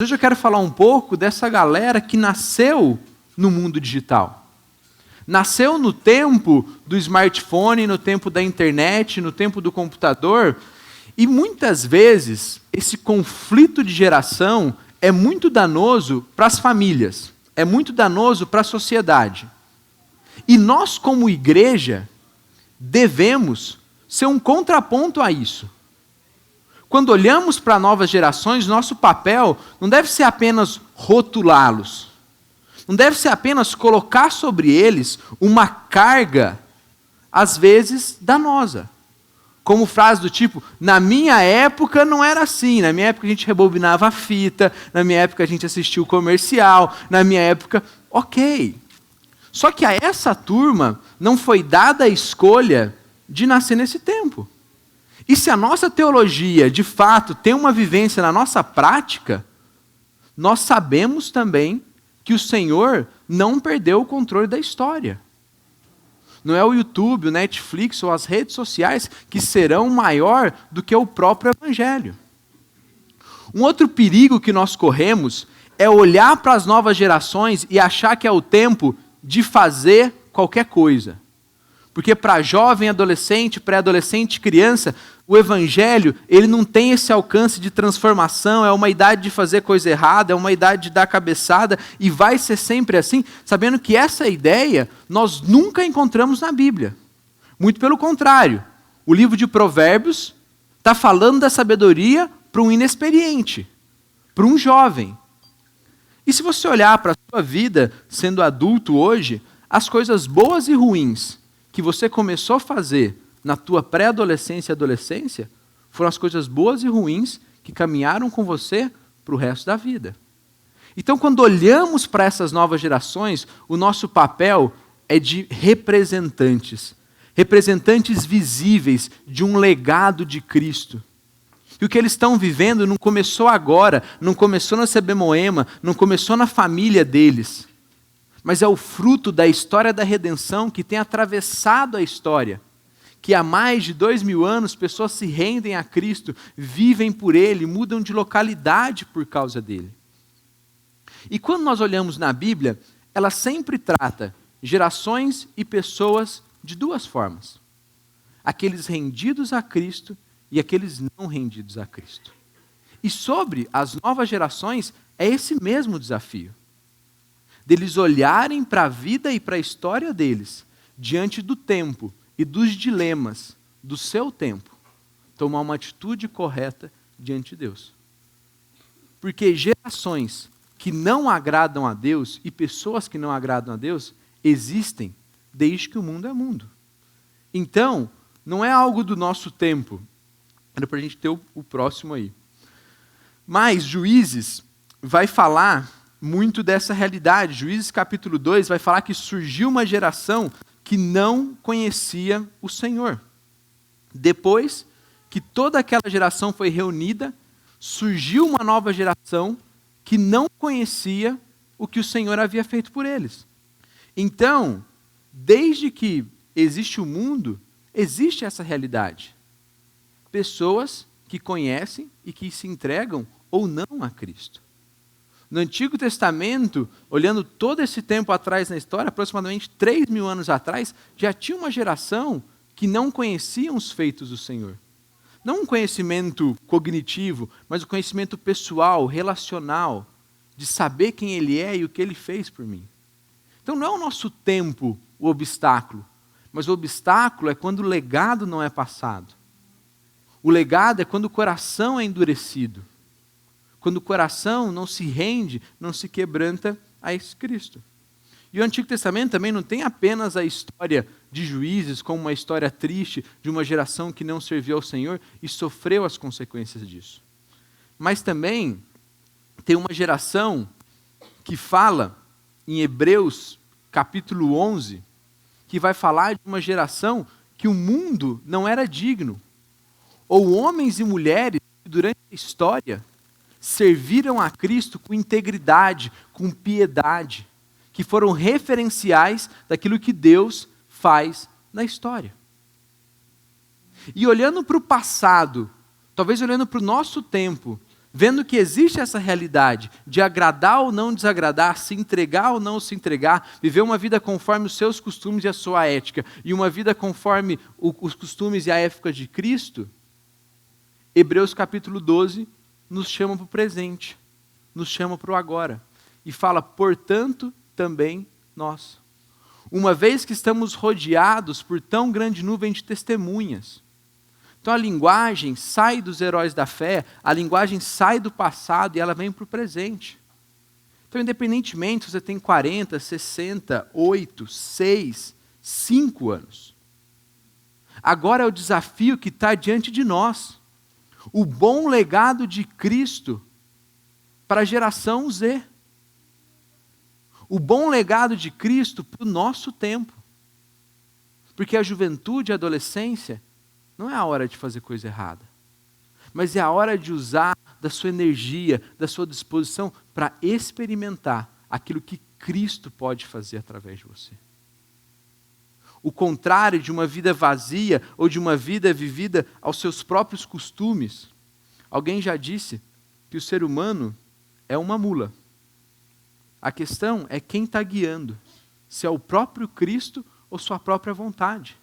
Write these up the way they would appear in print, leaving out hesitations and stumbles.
Hoje eu quero falar um pouco dessa galera que nasceu no mundo digital. Nasceu no tempo do smartphone, no tempo da internet, no tempo do computador, e muitas vezes esse conflito de geração é muito danoso para as famílias, é muito danoso para a sociedade. E nós, como igreja, devemos ser um contraponto a isso. Quando olhamos para novas gerações, nosso papel não deve ser apenas rotulá-los. Não deve ser apenas colocar sobre eles uma carga, às vezes, danosa. Como frase do tipo, na minha época não era assim, na minha época a gente rebobinava a fita, na minha época a gente assistia o comercial, na minha época, ok. Só que a essa turma não foi dada a escolha de nascer nesse tempo. E se a nossa teologia, de fato, tem uma vivência na nossa prática, nós sabemos também que o Senhor não perdeu o controle da história. Não é o YouTube, o Netflix ou as redes sociais que serão maior do que o próprio Evangelho. Um outro perigo que nós corremos é olhar para as novas gerações e achar que é o tempo de fazer qualquer coisa. Porque para jovem, adolescente, pré-adolescente, criança, o Evangelho, ele não tem esse alcance de transformação, é uma idade de fazer coisa errada, é uma idade de dar cabeçada, e vai ser sempre assim, sabendo que essa ideia nós nunca encontramos na Bíblia. Muito pelo contrário, o livro de Provérbios está falando da sabedoria para um inexperiente, para um jovem. E se você olhar para a sua vida, sendo adulto hoje, as coisas boas e ruins que você começou a fazer na tua pré-adolescência e adolescência, foram as coisas boas e ruins que caminharam com você para o resto da vida. Então, quando olhamos para essas novas gerações, o nosso papel é de representantes. Representantes visíveis de um legado de Cristo. E o que eles estão vivendo não começou agora, não começou na CB Moema, não começou na família deles. Mas é o fruto da história da redenção que tem atravessado a história. Que há mais de 2000 anos pessoas se rendem a Cristo, vivem por Ele, mudam de localidade por causa dele. E quando nós olhamos na Bíblia, ela sempre trata gerações e pessoas de duas formas. Aqueles rendidos a Cristo e aqueles não rendidos a Cristo. E sobre as novas gerações, é esse mesmo desafio. Deles olharem para a vida e para a história deles, diante do tempo e dos dilemas do seu tempo, tomar uma atitude correta diante de Deus. Porque gerações que não agradam a Deus e pessoas que não agradam a Deus existem desde que o mundo é mundo. Então, não é algo do nosso tempo. Era para a gente ter o próximo aí. Mas Juízes vai falar muito dessa realidade. Juízes capítulo 2 vai falar que surgiu uma geração que não conhecia o Senhor. Depois que toda aquela geração foi reunida, surgiu uma nova geração que não conhecia o que o Senhor havia feito por eles. Então, desde que existe o mundo, existe essa realidade. Pessoas que conhecem e que se entregam ou não a Cristo. No Antigo Testamento, olhando todo esse tempo atrás na história, aproximadamente 3.000 anos atrás, já tinha uma geração que não conhecia os feitos do Senhor. Não um conhecimento cognitivo, mas um conhecimento pessoal, relacional, de saber quem Ele é e o que Ele fez por mim. Então não é o nosso tempo o obstáculo, mas o obstáculo é quando o legado não é passado. O legado é quando o coração é endurecido. Quando o coração não se rende, não se quebranta a esse Cristo. E o Antigo Testamento também não tem apenas a história de Juízes como uma história triste de uma geração que não serviu ao Senhor e sofreu as consequências disso. Mas também tem uma geração que fala em Hebreus capítulo 11, que vai falar de uma geração que o mundo não era digno. Ou homens e mulheres que durante a história serviram a Cristo com integridade, com piedade, que foram referenciais daquilo que Deus faz na história. E olhando para o passado, talvez olhando para o nosso tempo, vendo que existe essa realidade de agradar ou não desagradar, se entregar ou não se entregar, viver uma vida conforme os seus costumes e a sua ética, e uma vida conforme os costumes e a ética de Cristo, Hebreus capítulo 12 nos chama para o presente, nos chama para o agora, e fala, portanto, também nós. Uma vez que estamos rodeados por tão grande nuvem de testemunhas. Então a linguagem sai dos heróis da fé, a linguagem sai do passado e ela vem para o presente. Então, independentemente se você tem 40, 60, 8, 6, 5 anos, agora é o desafio que está diante de nós. O bom legado de Cristo para a geração Z. O bom legado de Cristo para o nosso tempo. Porque a juventude e a adolescência não é a hora de fazer coisa errada, mas é a hora de usar da sua energia, da sua disposição para experimentar aquilo que Cristo pode fazer através de você. O contrário de uma vida vazia ou de uma vida vivida aos seus próprios costumes. Alguém já disse que o ser humano é uma mula. A questão é quem está guiando, se é o próprio Cristo ou sua própria vontade.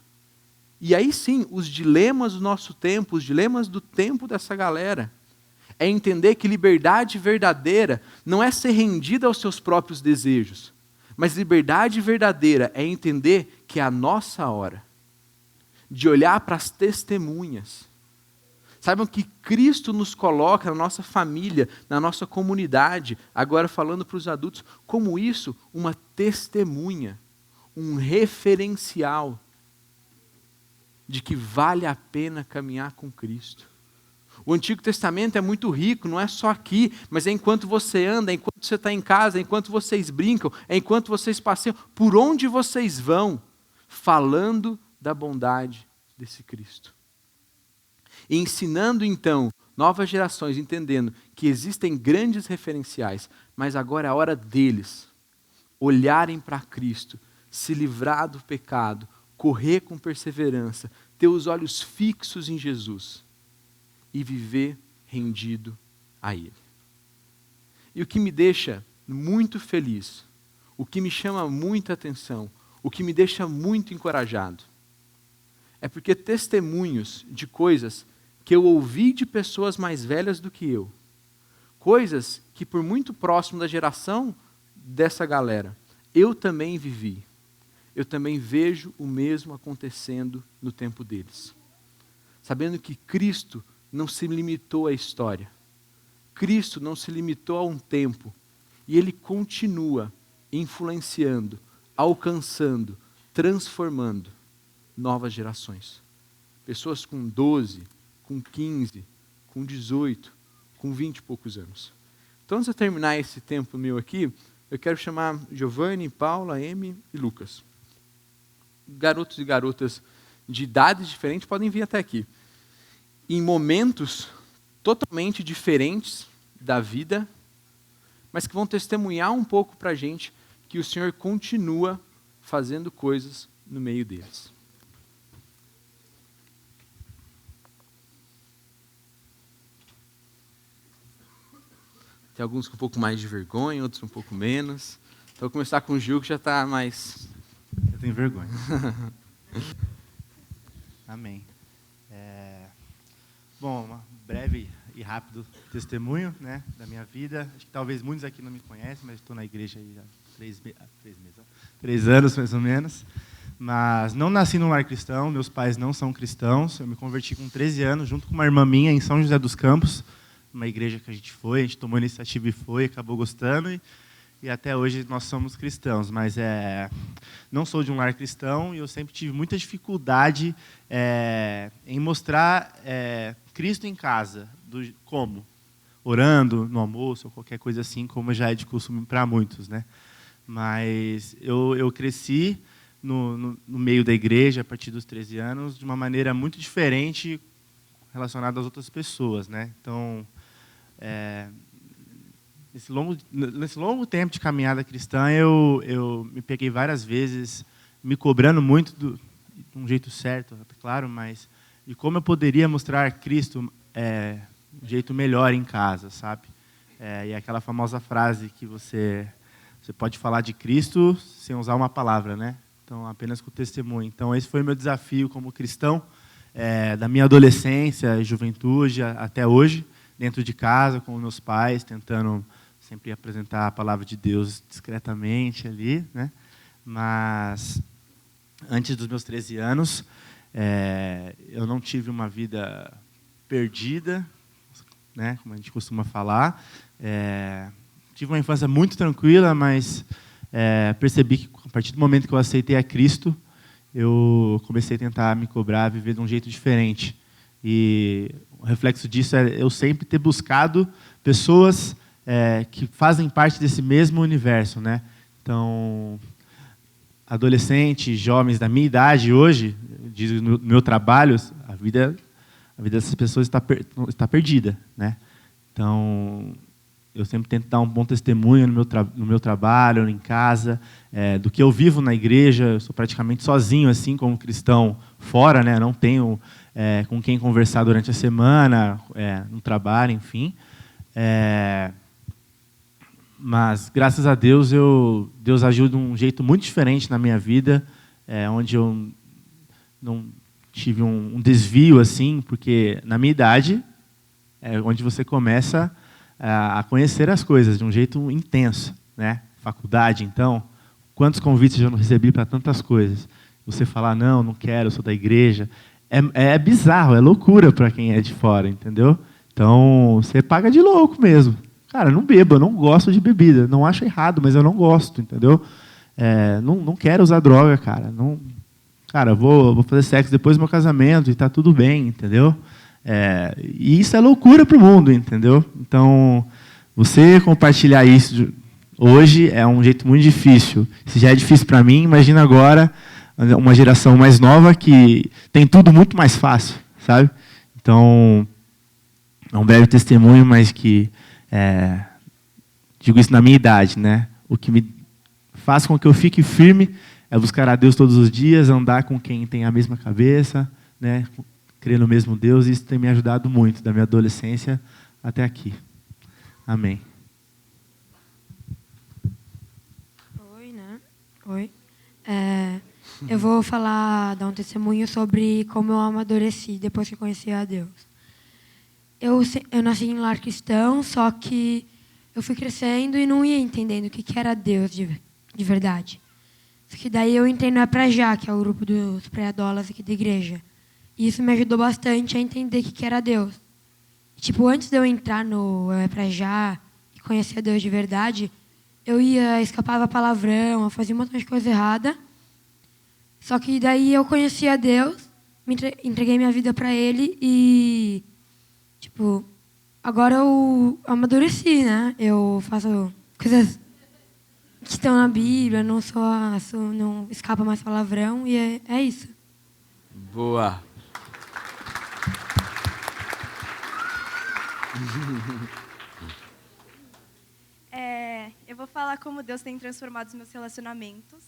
E aí sim, os dilemas do nosso tempo, os dilemas do tempo dessa galera, é entender que liberdade verdadeira não é ser rendida aos seus próprios desejos, mas liberdade verdadeira é entender que é a nossa hora de olhar para as testemunhas. Saibam que Cristo nos coloca na nossa família, na nossa comunidade, agora falando para os adultos, como isso, uma testemunha, um referencial de que vale a pena caminhar com Cristo. O Antigo Testamento é muito rico, não é só aqui, mas é enquanto você anda, é enquanto você está em casa, é enquanto vocês brincam, é enquanto vocês passeiam, por onde vocês vão, falando da bondade desse Cristo. E ensinando então novas gerações, entendendo que existem grandes referenciais, mas agora é a hora deles olharem para Cristo, se livrar do pecado, correr com perseverança, ter os olhos fixos em Jesus e viver rendido a Ele. E o que me deixa muito feliz, o que me chama muita atenção, o que me deixa muito encorajado, é porque testemunhos de coisas que eu ouvi de pessoas mais velhas do que eu, coisas que por muito próximo da geração dessa galera, eu também vivi. Eu também vejo o mesmo acontecendo no tempo deles. Sabendo que Cristo não se limitou à história. Cristo não se limitou a um tempo. E Ele continua influenciando, alcançando, transformando novas gerações. Pessoas com 12, com 15, com 18, com 20 e poucos anos. Então, antes de eu terminar esse tempo meu aqui, eu quero chamar Giovanni, Paula, Amy e Lucas. Garotos e garotas de idades diferentes podem vir até aqui. Em momentos totalmente diferentes da vida, mas que vão testemunhar um pouco para a gente que o Senhor continua fazendo coisas no meio deles. Tem alguns com um pouco mais de vergonha, outros um pouco menos. Então, vou começar com o Gil, que já está mais... Eu tenho vergonha. Amém. Bom, um breve e rápido testemunho, né, da minha vida. Acho que talvez muitos aqui não me conhecem, mas estou na igreja aí há 3 anos, mais ou menos. Mas não nasci num lar cristão, meus pais não são cristãos. Eu me converti com 13 anos, junto com uma irmã minha, em São José dos Campos, uma igreja que a gente tomou iniciativa e foi, acabou gostando, e até hoje nós somos cristãos. Mas não sou de um lar cristão e eu sempre tive muita dificuldade em mostrar Cristo em casa. Como? Orando no almoço ou qualquer coisa assim, como já é de costume para muitos, né? Mas eu cresci no meio da igreja, a partir dos 13 anos, de uma maneira muito diferente relacionada às outras pessoas, né? Então, nesse longo tempo de caminhada cristã, eu me peguei várias vezes me cobrando muito, de um jeito certo, claro, mas de como eu poderia mostrar Cristo jeito melhor em casa, sabe? E aquela famosa frase que você pode falar de Cristo sem usar uma palavra, né? Então, apenas com o testemunho. Então, esse foi o meu desafio como cristão, da minha adolescência e juventude até hoje, dentro de casa, com meus pais, tentando sempre apresentar a palavra de Deus discretamente ali, né? Mas, antes dos meus 13 anos, eu não tive uma vida perdida, né? Como a gente costuma falar. Tive uma infância muito tranquila, mas percebi que, a partir do momento que eu aceitei a Cristo, eu comecei a tentar me cobrar, viver de um jeito diferente. E o reflexo disso é eu sempre ter buscado pessoas que fazem parte desse mesmo universo, né? Então, adolescentes, jovens da minha idade hoje, diz no meu trabalho, a vida dessas pessoas está perdida, né? Então, eu sempre tento dar um bom testemunho no meu trabalho, em casa, do que eu vivo na igreja. Eu sou praticamente sozinho, assim, como cristão, fora, né? Não tenho com quem conversar durante a semana, no trabalho, enfim. Mas, graças a Deus, Deus agiu de um jeito muito diferente na minha vida, onde eu não tive um desvio, assim, porque na minha idade é onde você começa a conhecer as coisas de um jeito intenso, né? Faculdade, então, quantos convites eu não recebi para tantas coisas? Você falar, não quero, eu sou da igreja, é bizarro, é loucura para quem é de fora, entendeu? Então, você paga de louco mesmo. Cara, não bebo, eu não gosto de bebida, não acho errado, mas eu não gosto, entendeu? Não quero usar droga, cara. Cara, eu vou fazer sexo depois do meu casamento e está tudo bem, entendeu? E isso é loucura para o mundo, entendeu? Então, você compartilhar isso hoje é um jeito muito difícil. Se já é difícil para mim, imagina agora uma geração mais nova que tem tudo muito mais fácil, sabe? Então, é um breve testemunho, mas que digo isso na minha idade, né? O que me faz com que eu fique firme é buscar a Deus todos os dias, andar com quem tem a mesma cabeça, né? Crer no mesmo Deus, e isso tem me ajudado muito, da minha adolescência até aqui. Amém. Oi, né? Oi. Eu vou dar um testemunho sobre como eu amadureci depois que conheci a Deus. Eu nasci em lar cristão, só que eu fui crescendo e não ia entendendo o que era Deus de verdade. Só que daí eu entrei no É Pra Já, que é o grupo dos pré-adolas aqui da igreja. E isso me ajudou bastante a entender o que era Deus. Tipo, antes de eu entrar no É Pra Já e conhecer a Deus de verdade, eu escapava palavrão, eu fazia um montão de coisa errada. Só que daí eu conheci a Deus, entreguei minha vida para Ele e, tipo, agora eu amadureci, né? Eu faço coisas que estão na Bíblia, não escapa mais palavrão e é isso. Boa. Eu vou falar como Deus tem transformado os meus relacionamentos,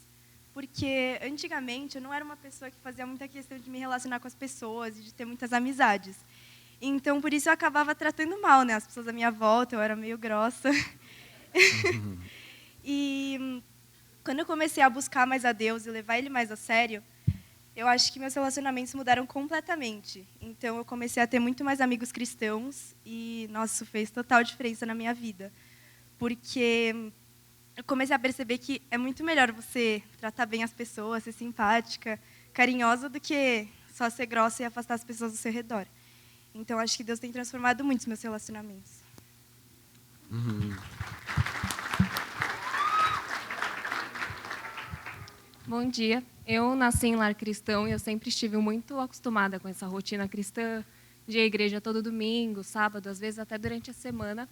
porque antigamente eu não era uma pessoa que fazia muita questão de me relacionar com as pessoas e de ter muitas amizades. Então, por isso eu acabava tratando mal, né? As pessoas à minha volta, eu era meio grossa. E quando eu comecei a buscar mais a Deus e levar Ele mais a sério, eu acho que meus relacionamentos mudaram completamente. Então, eu comecei a ter muito mais amigos cristãos e, nossa, isso fez total diferença na minha vida. Porque eu comecei a perceber que é muito melhor você tratar bem as pessoas, ser simpática, carinhosa, do que só ser grossa e afastar as pessoas do seu redor. Então, acho que Deus tem transformado muito os meus relacionamentos. Bom dia. Eu nasci em lar cristão e eu sempre estive muito acostumada com essa rotina cristã, de ir à igreja todo domingo, sábado, às vezes até durante a semana.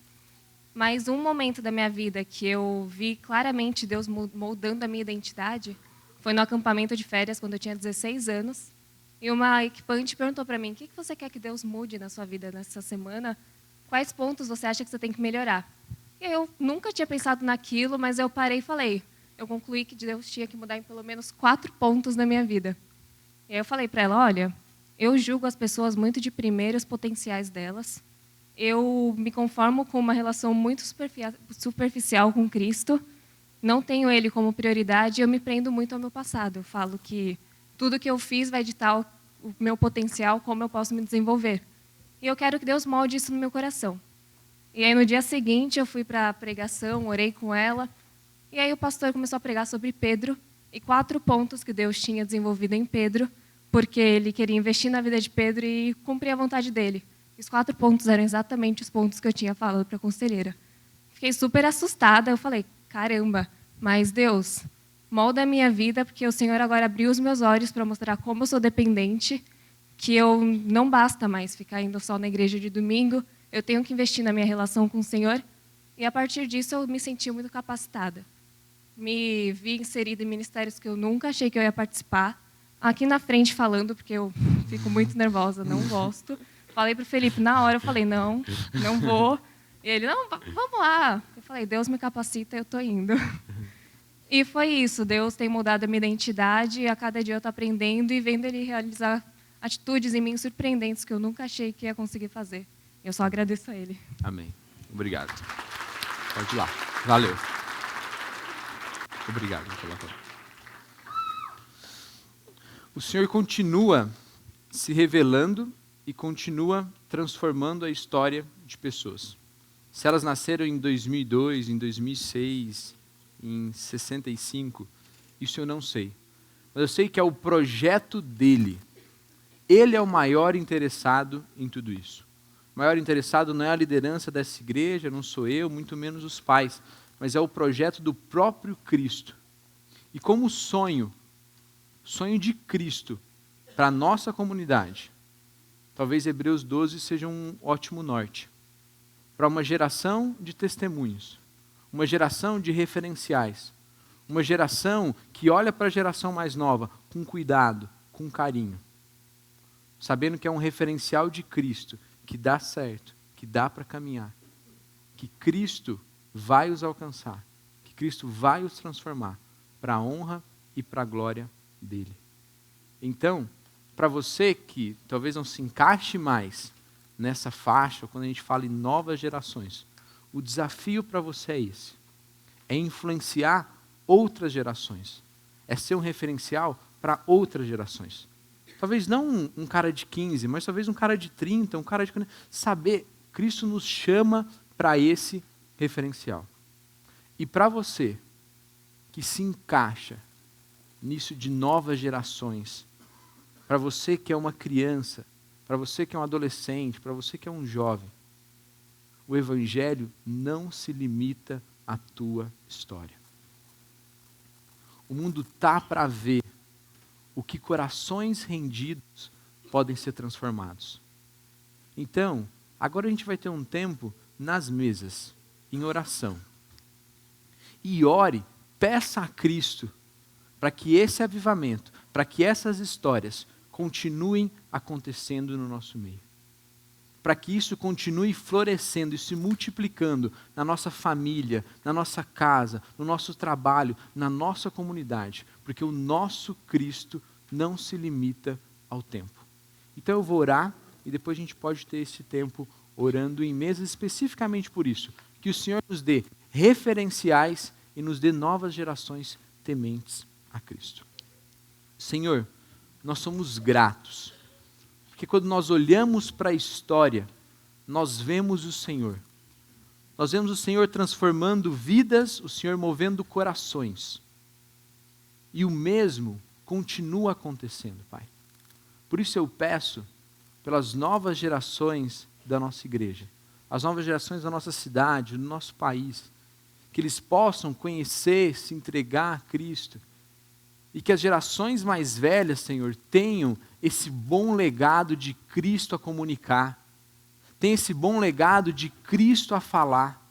Mas um momento da minha vida que eu vi claramente Deus moldando a minha identidade foi no acampamento de férias, quando eu tinha 16 anos. E uma equipante perguntou para mim, o que você quer que Deus mude na sua vida nessa semana? Quais pontos você acha que você tem que melhorar? E eu nunca tinha pensado naquilo, mas eu parei e falei, eu concluí que Deus tinha que mudar em pelo menos 4 pontos na minha vida. E aí eu falei para ela, olha, eu julgo as pessoas muito de primeiros potenciais delas. eu me conformo com uma relação muito superficial com Cristo, não tenho Ele como prioridade e eu me prendo muito ao meu passado. Eu falo que tudo que eu fiz vai ditar o meu potencial, como eu posso me desenvolver. E eu quero que Deus molde isso no meu coração. E aí, no dia seguinte, eu fui para a pregação, orei com ela, e aí o pastor começou a pregar sobre Pedro, e 4 pontos que Deus tinha desenvolvido em Pedro, porque ele queria investir na vida de Pedro e cumprir a vontade dele. Os 4 pontos eram exatamente os pontos que eu tinha falado para a conselheira. Fiquei super assustada, eu falei, caramba, mas Deus, molda a minha vida, porque o Senhor agora abriu os meus olhos para mostrar como eu sou dependente, que eu não basta mais ficar indo só na igreja de domingo, eu tenho que investir na minha relação com o Senhor. E a partir disso eu me senti muito capacitada. Me vi inserida em ministérios que eu nunca achei que eu ia participar. Aqui na frente falando, porque eu fico muito nervosa, não gosto. Falei para o Felipe, na hora eu falei, não vou. E ele, não, vamos lá. Eu falei, Deus me capacita, eu estou indo. E foi isso, Deus tem mudado a minha identidade, e a cada dia eu estou aprendendo e vendo Ele realizar atitudes em mim surpreendentes que eu nunca achei que ia conseguir fazer. Eu só agradeço a Ele. Amém. Obrigado. Pode ir lá. Valeu. Obrigado pela palavra. O Senhor continua se revelando e continua transformando a história de pessoas. Se elas nasceram em 2002, em 2006, em 65, isso eu não sei. Mas eu sei que é o projeto dele. Ele é o maior interessado em tudo isso. O maior interessado não é a liderança dessa igreja, não sou eu, muito menos os pais, mas é o projeto do próprio Cristo. E como sonho de Cristo para a nossa comunidade, talvez Hebreus 12 seja um ótimo norte. Para uma geração de testemunhos, uma geração de referenciais, uma geração que olha para a geração mais nova com cuidado, com carinho, sabendo que é um referencial de Cristo, que dá certo, que dá para caminhar, que Cristo vai os alcançar, que Cristo vai os transformar para a honra e para a glória dele. Então, para você que talvez não se encaixe mais nessa faixa, quando a gente fala em novas gerações, o desafio para você é esse, é influenciar outras gerações, é ser um referencial para outras gerações. Talvez não um cara de 15, mas talvez um cara de 30, um cara de 40. Saber, Cristo nos chama para esse referencial. E para você que se encaixa nisso de novas gerações, para você que é uma criança, para você que é um adolescente, para você que é um jovem, o Evangelho não se limita à tua história. O mundo está para ver o que corações rendidos podem ser transformados. Então, agora a gente vai ter um tempo nas mesas, em oração. E ore, peça a Cristo para que esse avivamento, para que essas histórias continuem acontecendo no nosso meio. Para que isso continue florescendo e se multiplicando na nossa família, na nossa casa, no nosso trabalho, na nossa comunidade. Porque o nosso Cristo não se limita ao tempo. Então eu vou orar e depois a gente pode ter esse tempo orando em mesas especificamente por isso. Que o Senhor nos dê referenciais e nos dê novas gerações tementes a Cristo. Senhor, nós somos gratos. Porque quando nós olhamos para a história, nós vemos o Senhor. Nós vemos o Senhor transformando vidas, o Senhor movendo corações. E o mesmo continua acontecendo, Pai. Por isso eu peço pelas novas gerações da nossa igreja, as novas gerações da nossa cidade, do nosso país, que eles possam conhecer, se entregar a Cristo, e que as gerações mais velhas, Senhor, tenham esse bom legado de Cristo a comunicar, tenham esse bom legado de Cristo a falar,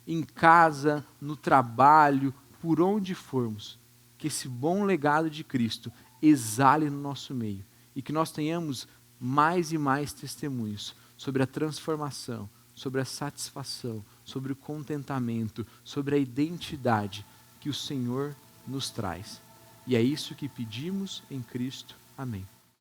em casa, no trabalho, por onde formos, que esse bom legado de Cristo exale no nosso meio, e que nós tenhamos mais e mais testemunhos sobre a transformação, sobre a satisfação, sobre o contentamento, sobre a identidade que o Senhor nos traz. E é isso que pedimos em Cristo. Amém.